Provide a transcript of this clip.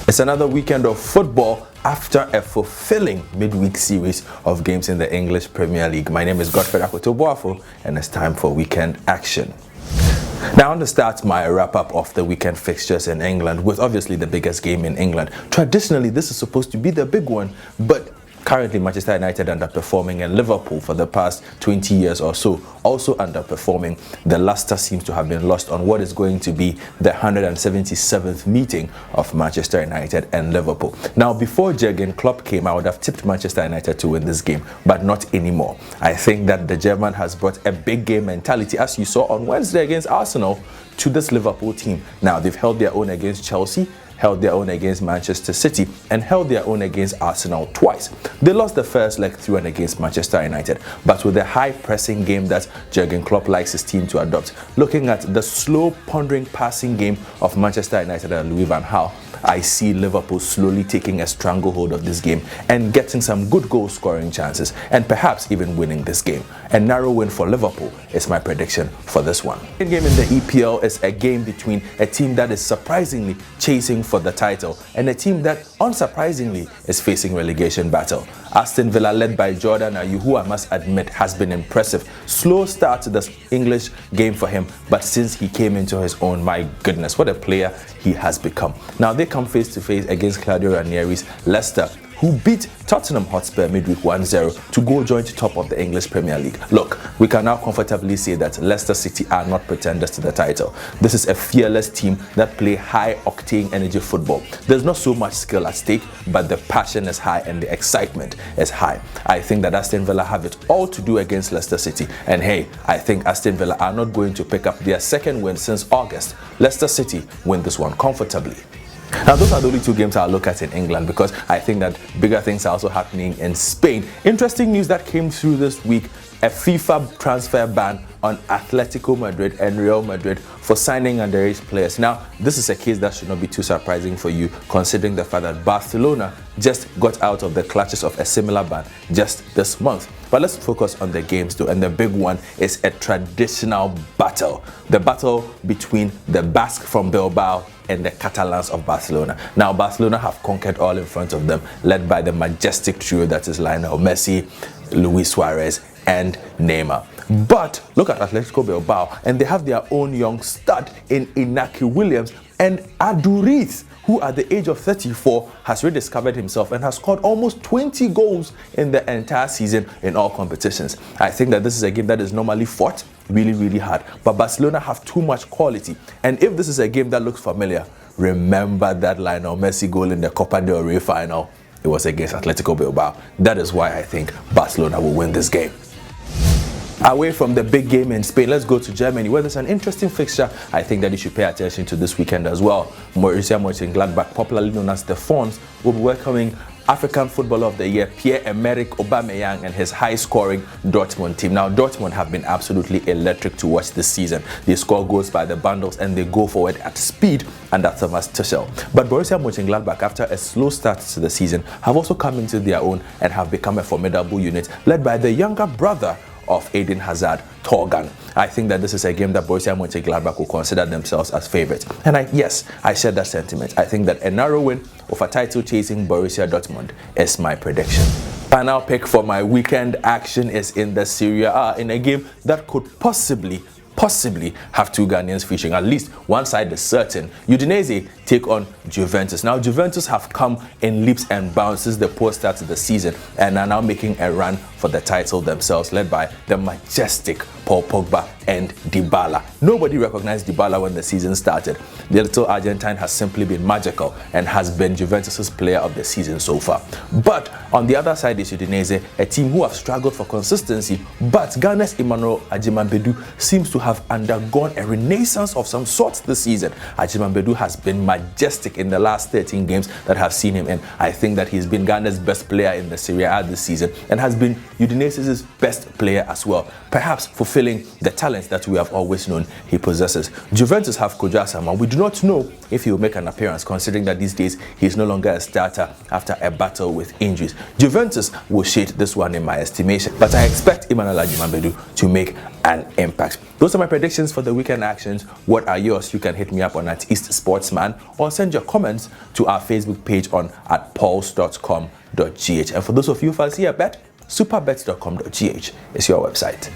It's another weekend of football after a fulfilling midweek series of games in the English Premier League. My name is Godfrey Akoto-Boafo, and it's time for weekend action. Now, I want to start my wrap-up of the weekend fixtures in England with obviously the biggest game in England. Traditionally, this is supposed to be the big one, but currently Manchester United underperforming and Liverpool for the past 20 years or so also underperforming. The Leicester seems to have been lost on what is going to be the 177th meeting of Manchester United and Liverpool. Now, before Jurgen Klopp came, I would have tipped Manchester United to win this game, but not anymore. I think that the German has brought a big game mentality, as you saw on Wednesday against Arsenal, to this Liverpool team. Now, they've held their own against Chelsea, held their own against Manchester City, and held their own against Arsenal twice. They lost the first leg 3-1 against Manchester United, but with the high-pressing game that Jurgen Klopp likes his team to adopt, looking at the slow, pondering passing game of Manchester United and Louis van Gaal, I see Liverpool slowly taking a stranglehold of this game and getting some good goal-scoring chances, and perhaps even winning this game. A narrow win for Liverpool is my prediction for this one. The game in the EPL is a game between a team that is surprisingly chasing for the title and a team that unsurprisingly is facing relegation battle. Aston Villa, led by Jordan Ayew, who I must admit has been impressive. Slow start to this English game for him, but since he came into his own, my goodness, what a player he has become. Now they come face to face against Claudio Ranieri's Leicester, who beat Tottenham Hotspur midweek 1-0 to go joint top of the English Premier League. Look, we can now comfortably say that Leicester City are not pretenders to the title. This is a fearless team that play high-octane energy football. There's not so much skill at stake, but the passion is high and the excitement is high. I think that Aston Villa have it all to do against Leicester City. And hey, I think Aston Villa are not going to pick up their second win since August. Leicester City win this one comfortably. Now, those are the only two games I'll look at in England, because I think that bigger things are also happening in Spain. Interesting news that came through this week: a FIFA transfer ban on Atletico Madrid and Real Madrid for signing underage players. Now, this is a case that should not be too surprising for you, considering the fact that Barcelona just got out of the clutches of a similar ban just this month. But let's focus on the games though, and the big one is a traditional battle. The battle between the Basque from Bilbao and the Catalans of Barcelona. Now, Barcelona have conquered all in front of them, led by the majestic trio that is Lionel Messi, Luis Suarez, and Neymar. But look at Atletico Bilbao, and they have their own young stud in Inaki Williams, and Aduriz, who at the age of 34 has rediscovered himself and has scored almost 20 goals in the entire season in all competitions. I think that this is a game that is normally fought really hard, but Barcelona have too much quality. And if this is a game that looks familiar, remember that Lionel Messi goal in the Copa del Rey final. It was against Atletico Bilbao. That is why I think Barcelona will win this game. Away from the big game in Spain, let's go to Germany, where there's an interesting fixture I think that you should pay attention to this weekend as well. Borussia Mönchengladbach, popularly known as the Fawns, will be welcoming African Footballer of the Year Pierre-Emerick Aubameyang and his high-scoring Dortmund team. Now, Dortmund have been absolutely electric to watch this season. They score goals by the bundles and they go forward at speed under Thomas Tuchel. But Borussia Mönchengladbach, after a slow start to the season, have also come into their own and have become a formidable unit, led by the younger brother of Eden Hazard, Torgan. I think that this is a game that Borussia Mönchengladbach will consider themselves as favourites. And I share that sentiment. I think that a narrow win of a title-chasing Borussia Dortmund is my prediction. Final pick for my weekend action is in the Serie A, in a game that could possibly have two Ghanaians featuring. At least one side is certain. Udinese take on Juventus. Now, Juventus have come in leaps and bounds since the poor start to the season and are now making a run for the title themselves, led by the majestic Paul Pogba and Dybala. Nobody recognized Dybala when the season started. The little Argentine has simply been magical and has been Juventus' player of the season so far. But on the other side is Udinese, a team who have struggled for consistency, but Ghana's Emmanuel Agyemangbedu seems to have undergone a renaissance of some sorts this season. Agyemangbedu has been majestic in the last 13 games that have seen him in. I think that he's been Ghana's best player in the Serie A this season and has been Udinese's best player as well, perhaps fulfilling fulfilling the talents that we have always known he possesses. Juventus have Kojo Asama. We do not know if he will make an appearance, considering that these days he is no longer a starter after a battle with injuries. Juventus will shade this one in my estimation, but I expect Emmanuel Agyemangbedu to make an impact. Those are my predictions for the weekend actions. What are yours? You can hit me up on @EastSportsman or send your comments to our Facebook page on @pulse.com.gh. And for those of you who fancy a bet, superbets.com.gh is your website.